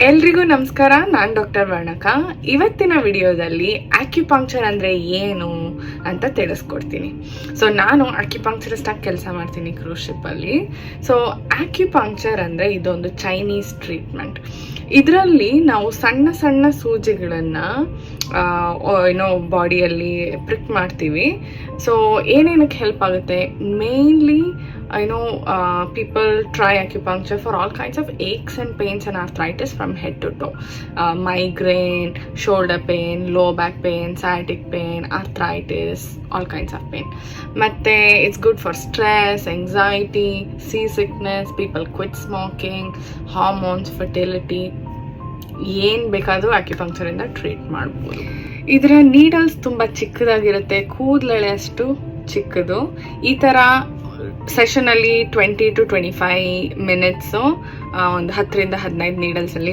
ಎಲ್ರಿಗೂ ನಮಸ್ಕಾರ. ನಾನು ಡಾಕ್ಟರ್ ವರ್ಣಕ. ಇವತ್ತಿನ ವಿಡಿಯೋದಲ್ಲಿ ಆಕ್ಯುಪಂಕ್ಚರ್ ಅಂದರೆ ಏನು ಅಂತ ತಿಳಿಸ್ಕೊಡ್ತೀನಿ. ಸೊ ನಾನು ಆಕ್ಯುಪಂಕ್ಚರಿಸ್ಟ್ ಆಗಿ ಕೆಲಸ ಮಾಡ್ತೀನಿ ಕ್ರೂಸ್ ಶಿಪ್ಪಲ್ಲಿ. ಸೊ ಆಕ್ಯುಪಂಕ್ಚರ್ ಅಂದರೆ ಇದೊಂದು ಚೈನೀಸ್ ಟ್ರೀಟ್ಮೆಂಟ್. ಇದರಲ್ಲಿ ನಾವು ಸಣ್ಣ ಸಣ್ಣ ಸೂಜಿಗಳನ್ನು ಬಾಡಿಯಲ್ಲಿ ಪ್ರಿಕ್ ಮಾಡ್ತೀವಿ. ಸೊ ಏನೇನಕ್ಕೆ ಹೆಲ್ಪ್ ಆಗುತ್ತೆ? Mainly people try acupuncture for all kinds of aches and pains and arthritis from head to toe. Migraine, shoulder pain, low back pain, sciatic pain, arthritis, all kinds of pain. Matte it's good for stress, anxiety, seasickness, people quit smoking, hormones, fertility. ಏನು ಬೇಕಾದರೂ ಆಕ್ಯುಪಂಕ್ಚರಿಂದ treat ಮಾಡ್ಬೋದು. ಇದರ needles ತುಂಬ ಚಿಕ್ಕದಾಗಿರುತ್ತೆ, ಕೂದಲೆಳೆಯಷ್ಟು ಚಿಕ್ಕದು. ಈ ಥರ ಸೆಷನಲ್ಲಿ 20 to 25 minutes ಒಂದು 10 ರಿಂದ 15 ನೀಡಲ್ಸಲ್ಲಿ